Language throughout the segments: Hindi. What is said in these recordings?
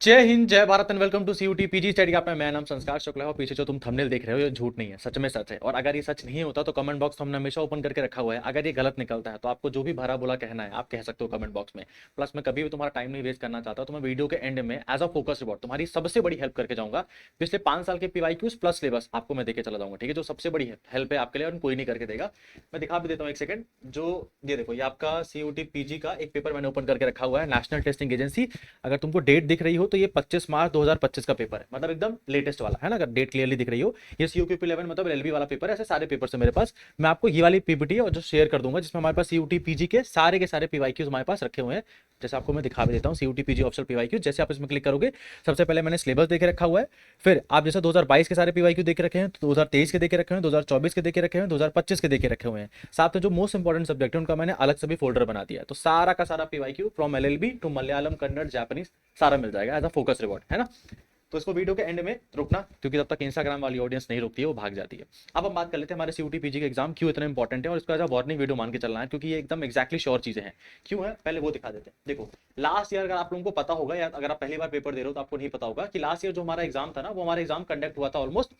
जय हिंद, जय Bharat and welcome to CUET PG study का मैं नाम संस्कार शुक्ला है। और पीछे जो तुम थंबनेल देख रहे हो ये झूठ नहीं है, सच में सच है। और अगर ये सच नहीं होता तो कमेंट बॉक्स हमने हमेशा ओपन करके रखा हुआ है। अगर ये गलत निकलता है तो आपको जो भी भरा बोला कहना है आप कह सकते हो कमेंट बॉक्स में। प्लस मैं कभी भी तुम्हारा टाइम नहीं वेस्ट करना चाहता, तो मैं वीडियो के एंड में एज अ फोकस रिपोर्ट तुम्हारी सबसे बड़ी हेल्प करके जाऊंगा। पिछले 5 साल के पीवाईक्यूज प्लस सिलेबस आपको मैं देके चला जाऊंगा, ठीक है। जो सबसे बड़ी हेल्प है आपके लिए और कोई नहीं करके देगा। मैं दिखा भी देता हूँ एक सेकंड। जो ये देखो, ये आपका सीयूटी पीजी का एक पेपर मैंने ओपन करके रखा हुआ है, नेशनल टेस्टिंग एजेंसी। अगर तुमको डेट दिख रही हो तो ये 25 मार्च 2025 का पेपर है, मतलब एकदम लेटेस्ट वाला है ना। अगर डेट क्लियरली दिख रही हो, ये सीयूक्यूपी 11 मतलब एलबी वाला पेपर है। ऐसे सारे पेपर है मेरे पास। मैं आपको ये वाली पीपीटी और जो शेयर कर दूंगा जिसमें हमारे पास सीयूटी पीजी के सारे पीवाईक्यूज हमारे पास रखे हुए हैं। जैसे आपको मैं दिखा भी देता हूँ सीयूटी पीजी ऑफिशियल पीवाईक्यू। जैसे आप इसमें क्लिक करोगे, सबसे पहले मैंने सिलेबस देके रखा हुआ है। फिर आप जैसे 2022 के सारे पीवाईक्यू देके रखे हैं, 2023 के देके रखे हैं, 2024 के देके रखे हैं, 2025 के देके रखे हुए हैं। साथ में जो मोस्ट इंपॉर्टेंट सब्जेक्ट है उनका मैंने अलग से भी फोल्डर बना दिया है। तो सारा का सारा PYQ from LLB two Malayalam, Kannada, Japanese सारा मिल जाएगा एज अ फोकस रिपोर्ट, है ना। तो इसको वीडियो के एंड में रुकना, क्योंकि तब तक इंस्टाग्राम वाली ऑडियंस नहीं रुकती है, वो भाग जाती है। अब हम बात कर लेते हैं हमारे सीयूटी पीजी के एग्जाम क्यों इतने इंपॉर्टेंट है और इसको एज अ वार्निंग वीडियो मान के चलना है, क्योंकि ये एकदम एक्जैक्टली श्योर चीजें हैं। क्यों है पहले वो दिखा देते हैं। देखो, लास्ट ईयर अगर आप लोगों को पता होगा, या अगर आप पहली बार पेपर दे रहे हो तो आपको नहीं पता होगा कि लास्ट ईयर जो हमारा एग्जाम था ना, वो हमारा एग्जाम कंडक्ट हुआ था ऑलमोस्ट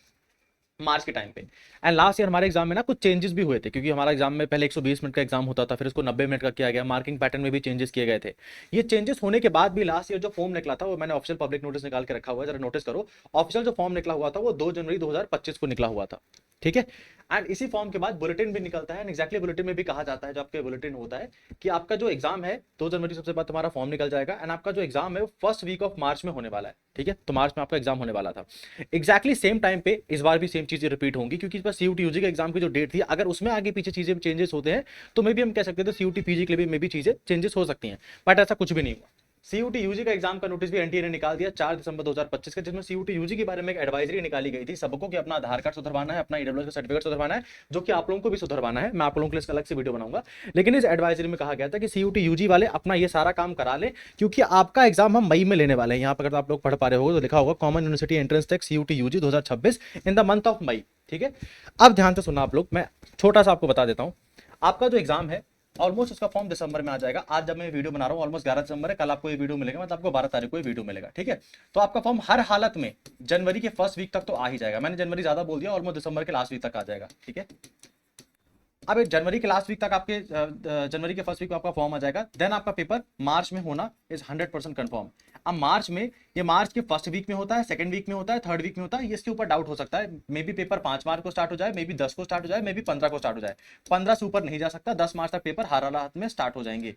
मार्च के टाइम पे। एंड लास्ट ईयर हमारे एग्जाम में ना कुछ चेंजेस भी हुए थे, क्योंकि हमारा एग्जाम में पहले 120 मिनट का एग्जाम होता था, फिर उसको 90 मिनट का किया गया। मार्किंग पैटर्न में भी चेंजेस किए गए थे। ये चेंजेस होने के बाद भी लास्ट ईयर जो फॉर्म निकला था, वो मैंने ऑफिशियल पब्लिक नोटिस निकाल के रखा हुआ है, जरा नोटिस करो। ऑफिशियल जो फॉर्म निकला हुआ था वो 2 जनवरी 2025 को निकला हुआ था, ठीक है। एंड इसी फॉर्म के बाद बुलेटिन भी निकलता है। एग्जैक्टली बुलेटिन में भी कहा जाता है, जो आपके बुलेटिन होता है, कि आपका जो एग्जाम है 2 जनवरी सबसे बाद तुम्हारा फॉर्म निकल जाएगा। एंड आपका जो एग्जाम है वो फर्स्ट वीक ऑफ मार्च में होने वाला है, ठीक है। तो मार्च में आपका एग्जाम होने वाला था। एक्जैक्टली सेम टाइम पे इस बार भी सेम चीजें रिपीट होंगी, क्योंकि इस बार सीयूटी यूजी के एग्जाम की जो डेट थी, अगर उसमें आगे पीछे चीजें चेंजेस होते हैं तो मे भी हम कह सकते थे सीयूटी पीजी के लिए भी चीजें चेंजेस हो सकती हैं। बट ऐसा कुछ भी नहीं हुआ। सीयूटी यूजी का एग्जाम का नोटिस भी एनटीए ने निकाल दिया 4 दिसंबर 2025 का, जिसमें सीयूटी यूजी के बारे में एक एडवाइजरी निकाली गई थी सबको, कि अपना आधार कार्ड सुधरवाना है, अपना ईडब्ल्यूएस का सर्टिफिकेट सुधरवाना है, जो कि आप लोगों को भी सुधरवाना है। मैं आप लोगों के लिए अलग से वीडियो बनाऊंगा। लेकिन इस एडवाइजरी में कहा गया था कि सीयूटी यूजी वाले अपना ये सारा काम करा ले, क्योंकि आपका एग्जाम हम मई में लेने वाले हैं। यहाँ पर अगर आप लोग पढ़ पा रहे हो तो लिखा होगा common university entrance test CUET UG 2026 in the month of May, ठीक है। अब ध्यान से सुनना आप लोग, मैं छोटा सा आपको बता देता हूं। आपका जो एग्जाम है ऑलमोस्ट उसका फॉर्म दिसंबर में आ जाएगा। आज जब मैं वीडियो बना रहा हूँ ऑलमोस्ट 11 दिसंबर है, कल आपको ये वीडियो मिलेगा, मतलब आपको 12 तारीख को ये वीडियो मिलेगा, ठीक है। तो आपका फॉर्म हर हालत में जनवरी के फर्स्ट वीक तक तो आ ही जाएगा। मैंने जनवरी ज्यादा बोल दिया, ऑलमोस्ट दिसंबर के लास्ट वीक तक आ जाएगा, ठीक है। अब जनवरी के लास्ट वीक तक आपके जनवरी के फर्स्ट वीक में आपका फॉर्म आ जाएगा। देन आपका पेपर मार्च में होना इज 100% कंफर्म। अब मार्च में, ये मार्च के फर्स्ट वीक में होता है, सेकंड वीक में होता है, थर्ड वीक में होता है, ये इसके ऊपर डाउट हो सकता है। मे बी पेपर 5 मार्च को स्टार्ट हो जाए, मे बी 10 को स्टार्ट हो जाए, मे बी 15 को स्टार्ट हो जाए। 15 से ऊपर नहीं जा सकता। 10 मार्च तक पेपर हर हालत में स्टार्ट हो जाएंगे।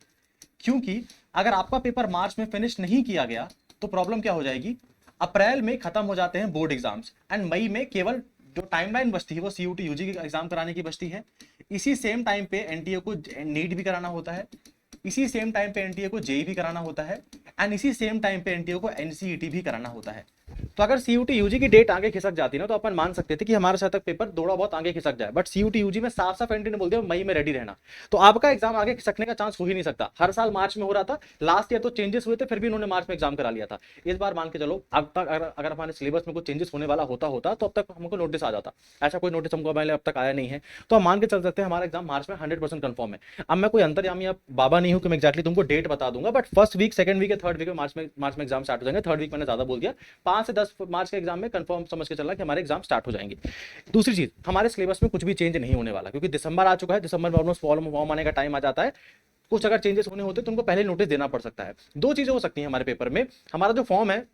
क्योंकि अगर आपका पेपर मार्च में फिनिश नहीं किया गया तो प्रॉब्लम क्या हो जाएगी, अप्रैल में खत्म हो जाते हैं बोर्ड एग्जाम्स, एंड मई में केवल जो टाइमलाइन बचती है वो सीयूटी यूजी के एग्जाम कराने की बचती है। इसी सेम टाइम पे एनटीए को नीट भी कराना होता है, इसी सेम टाइम पे एनटीए को जेई भी कराना होता है, एंड इसी सेम टाइम पे एनटीए को एनसीईटी भी कराना होता है। तो अगर सीयूटी यूजी की डेट आगे खिसक जाती ना, तो अपन मान सकते थे कि हमारे साथ तक पेपर थोड़ा बहुत आगे खिसक जाए। बट सीयूटी यूजी में साफ साफ एनटीए ने बोल दिया मई में रेडी रहना। तो आपका एग्जाम आगे खिसकने का चांस हो ही नहीं सकता। हर साल मार्च में हो रहा था, लास्ट ईयर तो चेंजेस हुए थे, फिर भी उन्होंने मार्च में एग्जाम करा लिया था। इस बार मान के चलो, अब तक अगर हमारे सिलेबस में कुछ चेंजेस होने वाला होता तो अब तक हमको नोटिस आ जाता। ऐसा कोई नोटिस हमको अब तक आया नहीं है, तो हम मान के चल सकते हैं हमारा एग्जाम मार्च में 100% कंफर्म है। अब मैं कोई अंतर्यामी अब बाबा नहीं हूं कि मैं एक्जैक्टली तुमको डेट बता दूंगा, but first week, second week, third week में मार्च में एग्जाम स्टार्ट हो जाएंगे। थर्ड वीक मैंने ज्यादा बोल दिया। 5 से 10 मार्च के एग्जाम में कंफर्म समझ के चलना कि हमारे एग्जाम स्टार्ट हो जाएंगे। दूसरी चीज, हमारे सिलेबस में कुछ भी चेंज नहीं होने वाला, क्योंकि दिसंबर आ चुका है। दिसंबर में ऑलमोस्ट फॉर्म आने का टाइम आ जाता है। कुछ अगर चेंजेस होने होते तो उनको पहले नोटिस देना पड़ सकता है। 2 चीजें हो सकती हैं हमारे पेपर में। हमारा जो फॉर्म है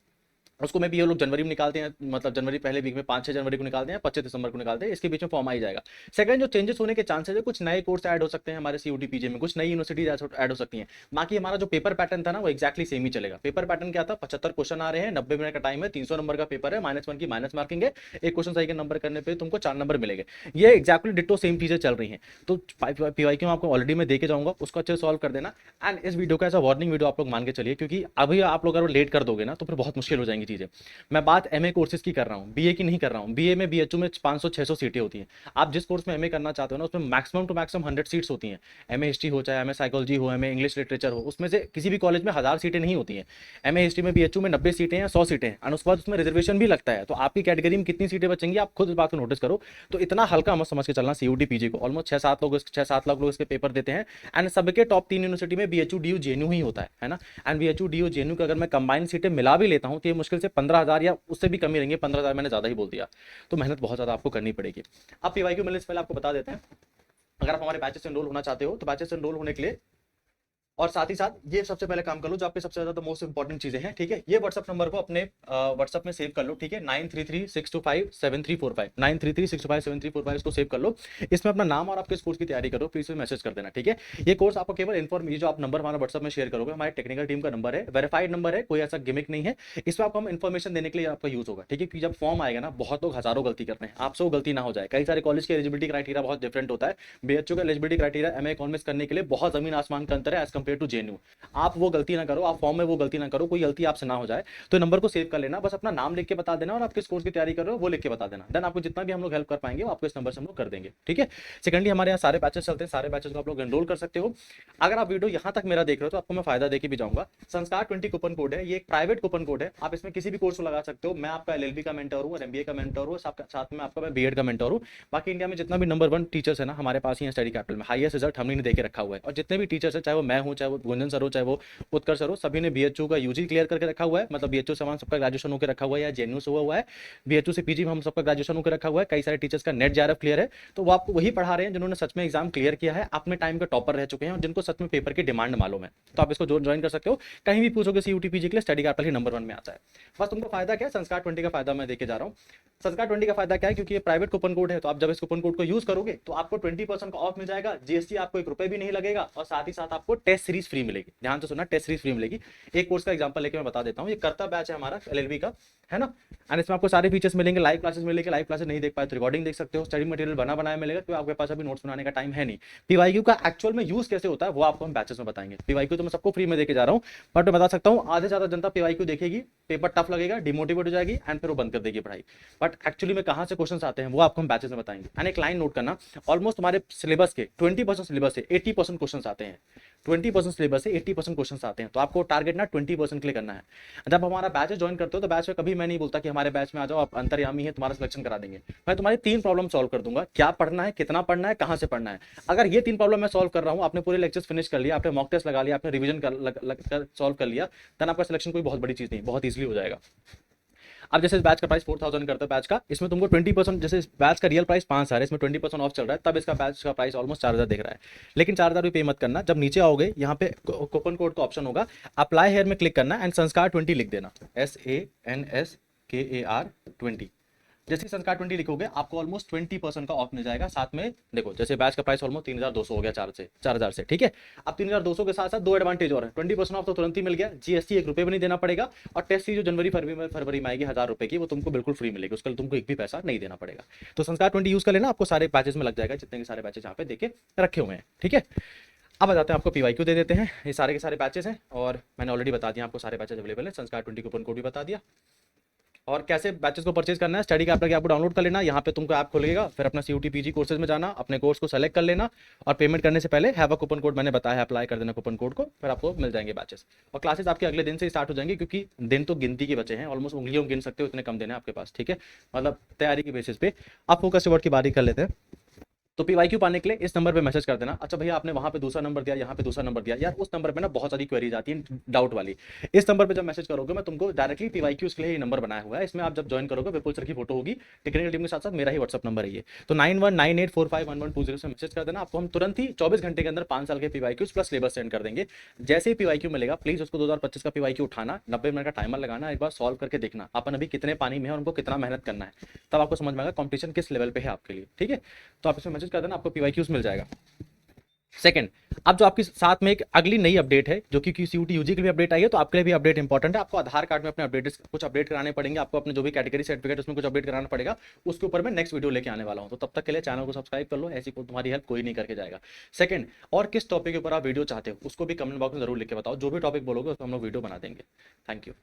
उसको में भी ये लोग जनवरी में निकालते हैं, मतलब जनवरी पहले वीक में 5-6 जनवरी को निकालते हैं, 25 दिसंबर को निकालते हैं। इसके बीच में फॉर्म आ ही जाएगा। सेकंड, जो चेंजेस होने के चांसेस है, कुछ नए कोर्स ऐड हो सकते हैं हमारे सीयूटी पीजे में, कुछ नई यूनिवर्सिटीज ऐड हो सकती हैं। बाकी हमारा जो पेपर पैटर्न था ना, वो एक्जैक्टली सेम ही चलेगा। पेपर पैटर्न क्या था, 75 क्वेश्चन आ रहे हैं, 90 मिनट का टाइम है, 300 नंबर का पेपर है, -1 की माइनस मार्किंग है। एक क्वेश्चन सही के नंबर करने पर तुमको 4 नंबर मिलेंगे। ये एक्जैक्टली डिट्टो सेम चीजें चल रही हैं। तो पीवाईक्यू आपको ऑलरेडी मैं देके जाऊंगा, उसको अच्छे सॉल्व कर देना। एंड इस वीडियो का ऐसा वार्निंग वीडियो आप लोग मान के चलिए, क्योंकि अभी आप लोग अगर लेट कर दोगे ना तो फिर बहुत मुश्किल हो जाएंगी चीज़ें। मैं बात एमए कोर्सेज की कर रहा हूँ, बीए की नहीं कर रहा हूँ। बीए में बीएचयू में 500-600 सीटें होती हैं। आप जिस कोर्स में एमए करना चाहते हो ना, उसमें मैक्सिमम टू मैक्सिमम 100 सीट्स होती हैं। एमए हिस्ट्री हो, चाहे एमए साइकोलॉजी हो, एमए इंग्लिश लिटरेचर हो, उसमें से किसी भी कॉलेज में 1000 सीटें नहीं होती हैं। एमए हिस्ट्री में बीएचयू में 90 सीटें हैं, 100 सीटें हैं, और उसके बाद उसमें रिजर्वेशन भी लगता है। तो आपकी कैटेगरी में कितनी सीटें बचेंगी, आप खुद इस बात को नोटिस करो। तो इतना हल्का मत समझ के चलना सीयूटी पीजी को। ऑलमोस्ट 6-7 लाख लोग इसके पेपर देते हैं, एंड सबके टॉप 3 यूनिवर्सिटी में बीएचयू डीयू जेएनयू ही होता है ना। एंड बीएचयू डीयू जेएनयू का अगर मैं कंबाइंड सीटें मिला भी लेता हूं तो ये मुश्किल से 15,000 या उससे भी कम ही रहेंगे। 15,000 मैंने ज्यादा ही बोल दिया। तो मेहनत बहुत ज्यादा आपको करनी पड़ेगी। अब पीवाईक्यू मिलने से पहले आपको बता देते हैं, अगर आप हमारे बैचेस से एनरोल होना चाहते हो तो बैचेस से एनरोल होने के लिए और साथ ही साथ ये सबसे पहले काम कर लो जो आपके सबसे ज्यादा मोस्ट इंपॉर्टेंट चीजें हैं, ठीक है। ये व्हाट्सअप नंबर को अपने व्हाट्सअप में सेव कर लो, ठीक है। 9336257345 9336257345 इसको सेव कर लो। इसमें अपना नाम और आपके कोर्स की तैयारी करो, प्लीज मैसेज कर देना, ठीक है। ये कोर्स आपको केवल इन्फॉर्मेशन, जो आप नंबर हमारा व्हाट्सअप में शेयर करोगे, हमारे टेक्निकल टीम का नंबर है, वेरीफाइड नंबर है, कोई ऐसा गिमिक नहीं है। इसमें आपको हम इन्फॉर्मेशन देने के लिए आपका यूज होगा, ठीक है। जब फॉर्म आएगा ना, बहुत लोग हजारों गलती करते हैं, आपसे वो गलती ना हो जाए। कई सारे कॉलेज के एलिजिबिलिटी क्राइटेरिया बहुत डिफरेंट होता है। बीएचयू का एलिजिबिलिटी क्राइटेरिया एमए इकोनॉमिक्स करने के लिए बहुत जमीन आसमान का अंतर है एज कम्पेयर टू जेएनयू। आप वो गलती ना करो, आप फॉर्म में वो गलती ना करो, कोई गलती आपसे ना हो जाए। तो नंबर को सेव कर लेना, बस अपना नाम लिख के बता देना और आप किस कोर्स की तैयारी कर रहे हो वो लिख के बता देना। देन आपको जितना भी हम लोग हेल्प कर पाएंगे वो आपको इस नंबर से हम लोग कर देंगे, ठीक है। सेकंडली, हमारे यहाँ सारे बैचेस चलते हैं, सारे बैचेस को आप लोग एनरोल कर सकते हो। अगर आप वीडियो यहाँ तक मेरा देख रहे हो तो आपको मैं फायदा देके भी जाऊंगा। संस्कार 20 कूपन कोड है, ये एक प्राइवेट कूपन कोड है, आप इसमें किसी भी कोर्स को लगा सकते हो। मैं आपका एलएलबी का मेंटर हूँ और एमबीए का मेंटर हूँ, साथ में आपका मैं बीएड का मेंटर हूँ। बाकी इंडिया में जितना भी नंबर 1 टीचर्स है ना हमारे पास ही है स्टडी कैपिटल में, हाईएस्ट रिजल्ट हमने देके रखा हुआ है। और जितने भी टीचर्स है, चाहे वो मैं हूँ, चाहे वो गुंजन सर हो, चाहे वो उत्कर्ष सर हो, सभी ने बीएचयू का यूजी क्लियर करके रखा हुआ है। मतलब बीएचयू से सबका ग्रेजुएशन होकर रखा हुआ है या जेएनयू से हुआ है। बीएचयू से पीजी में हम सबका ग्रेजुएशन होकर रखा हुआ है। कई सारे टीचर्स का नेट जेआरएफ क्लियर है। तो वो आपको वही पढ़ा रहे हैं जिन्होंने सच में एग्जाम क्लियर किया है, अपने टाइम के टॉपर रह चुके हैं और जिनको सच में पेपर की डिमांड मालूम है। तो आप इसको ज्वाइन कर सकते हो। कहीं भी पूछोगे सीयूटी पीजी के लिए, स्टडी कैपिटल ही नंबर 1 में आता है। बस तुमको फायदा क्या है, संस्कार 20 का फायदा मैं देके जा रहा हूँ। संस्कार 20 का फायदा क्या है, क्योंकि ये प्राइवेट कूपन कोड है, तो आप जब इस कूपन कोड को यूज करोगे तो आपको 20% का ऑफ मिल जाएगा। जीएसटी आपको 1 रुपए भी नहीं लगेगा और साथ ही साथ आपको टेस्ट सीरीज फ्री मिलेगी। ध्यान से सुनना, टेस्ट सीरीज फ्री मिलेगी। एक कोर्स का एग्जांपल लेके मैं बता देता हूँ। ये करता बैच है हमारा एलएलबी का, है ना। एंड इसमें आपको सारे फीचर्स मिलेंगे, लाइव क्लासेस मिलेंगे, लाइव क्लासेस नहीं देख पाए तो रिकॉर्डिंग देख सकते हो, स्टडी मटेरियल बना बनाया मिलेगा, तो आपके पास अभी नोट्स बनाने का टाइम है नहीं। पीवाईक्यू का एक्चुअल में यूज कैसे होता है वो आपको हम बैचेस में बताएंगे। पीवाईक्यू तो मैं सबको फ्री में देके जा रहा हूँ, बट मैं बता सकता हूँ आधे ज्यादा जनता पीवाईक्यू देखेगी, पेपर टफ लगेगा, डिमोटिवेट हो जाएगी एंड फिर वो बंद कर देगी पढ़ाई। बट एक्चुअली में कहाँ से क्वेश्चन आते हैं वो आपको हम बैचेस में बताएंगे। एंड एक लाइन नोट करना, ऑलमोस्ट हमारे सिलेबस के 20% सिलेबस से 80% क्वेश्चन आते हैं। 20% सिलेबस से 80% क्वेश्चन आते हैं। तो आपको टारगेट ना 20% के लिए करना है। जब हमारा बैच ज्वाइन करते हो तो बैच में कभी मैं नहीं बोलता कि हमारे बैच में आ जाओ, आप अंतर्यामी है, तुम्हारा सिलेक्शन करा देंगे। मैं तुम्हारी 3 प्रॉब्लम सॉल्व कर दूंगा, क्या पढ़ना है, कितना पढ़ना है, कहां से पढ़ना है। अगर ये 3 प्रॉब्लम मैं सॉल्व कर रहा हूं, आपने पूरे लेक्चर्स फिनिश कर लिया, आपने मॉक टेस्ट लगा लिया, आपने रिवीजन कर सॉल्व कर लिया, देन आपका सिलेक्शन कोई बहुत बड़ी चीज नहीं, बहुत इजीली हो जाएगा। अब जैसे इस बैच का प्राइस 4000 करता है बैच का, इसमें तुमको 20%, जैसे इस बैच का रियल प्राइस 5,000 है, इसमें 20% ऑफ चल रहा है, तब इसका बैच का प्राइस ऑलमोस्ट 4,000 दिख रहा है। लेकिन 4,000 भी पे मत करना। जब नीचे आओगे यहाँ पे कूपन कोड का ऑप्शन होगा, अप्लाई हेयर में क्लिक करना एंड संस्कार 20 लिख देना, SANSKAR 20। जैसे संस्कार 20 लिखोगे आपको ऑलमोस्ट 20% का ऑफ मिल जाएगा। साथ में देखो, जैसे बैच का प्राइस ऑलमोस्ट 3,200 हो गया 4,000 से, ठीक है। अब 3,200 के साथ साथ 2 एडवांटेज और है। 20% ऑफ तो तुरंत ही मिल गया, जीएसटी 1 रुपए भी नहीं देना पड़ेगा, और टेस्ट फी जो जनवरी फरवरी में आएगी 1,000 रुपए की, वो तुमको बिल्कुल फ्री मिलेगी, उसके लिए तुमको एक भी पैसा नहीं देना पड़ेगा। तो संस्कार 20 यूज कर लेना, आपको सारे बैचेस में लग जाएगा, जितने के सारे बैचेस यहाँ पे देखे रखे हुए हैं, ठीक है। अब आ जाते हैं, आपको पीवाईक्यू दे देते हैं। ये सारे के सारे बैचेस हैं और मैंने ऑलरेडी बता दिया आपको, सारे बैचेस अवेलेबल है। संस्कार 20 कूपन कोड भी बता दिया। और कैसे बैचेस को परचेज करना है, स्टडी कैपिटल की आपको डाउनलोड कर लेना। यहाँ पे तुमको ऐप खुलेगा, फिर अपना सीयूटी पीजी कोर्सेज में जाना, अपने कोर्स को सेलेक्ट कर लेना और पेमेंट करने से पहले हैव अ कूपन कोड मैंने बताया है, अप्लाई कर देना कूपन कोड को, फिर आपको मिल जाएंगे बैचेस। और क्लासेस आपके अगले दिन से स्टार्ट हो जाएंगी, क्योंकि दिन तो गिनती के बचे हैं, ऑलमोस्ट उंगलियों गिन सकते हो, इतने कम दिन है आपके पास, ठीक है। मतलब तैयारी की बेसिस पे आप फोकस वर्ड की बारी कर लेते हैं। तो पीवाईक्यू पाने के लिए इस नंबर पे मैसेज कर देना। अच्छा भैया, आपने वहां पे दूसरा नंबर दिया, यहाँ पे दूसरा नंबर दिया, यार उस नंबर पे ना बहुत सारी क्वेरीज आती हैं डाउट वाली। इस नंबर पे जब मैसेज करोगे, मैं तुमको डायरेक्टली पीवाईक्यूज के लिए ये नंबर बनाया हुआ है, इसमें आप जब ज्वाइन करोगे विपुल सर की फोटो होगी, टेक्निकल टीम के साथ साथ मेरा ही व्हाट्सअप नंबर है ये। तो 9198451120 से मैसेज कर देना। आपको हम तुरंत ही 24 घंटे के अंदर 5 साल के पीवाईक्यूज प्लस सिलेबस सेंड कर देंगे। जैसे ही पीवाईक्यू मिलेगा, प्लीज उसको 2025 का पीवाईक्यू उठाना, 90 मिनट का टाइमर लगाना, एक बार सॉल्व करके देखना अपन अभी कितने पानी में है और उनको कितना मेहनत करना है, तब आपको समझ में आएगा कॉम्पिटिशन किस लेवल पे है आपके लिए, ठीक है। तो आप इसमें मैसेज कर देना, आपको पीवाईक्यूज मिल जाएगा। सेकंड, अब जो आपके साथ में एक अगली नई अपडेट है, जो कि सीयूटी यूजी के लिए अपडेट आई है, तो आपके लिए भी अपडेट इंपॉर्टेंट है। आपको आधार कार्ड में अपने कुछ अपडेट कराने पड़ेंगे, आपको अपने जो भी कैटेगरी सर्टिफिकेट उसमें कुछ अपडेट कराना पड़ेगा, उसके ऊपर मैं नेक्स्ट वीडियो लेके आने वाला हूं। तो तब तक के लिए चैनल को सब्सक्राइब कर लो, ऐसी तुम्हारी हेल्प कोई नहीं करके जाएगा। सेकंड, और किस टॉपिक के ऊपर आप वीडियो चाहते हो उसको भी कमेंट बॉक्स में जरूर लिख के बताओ, जो भी टॉपिक बोलोगे उसको हम लोग वीडियो बना देंगे। Thank you.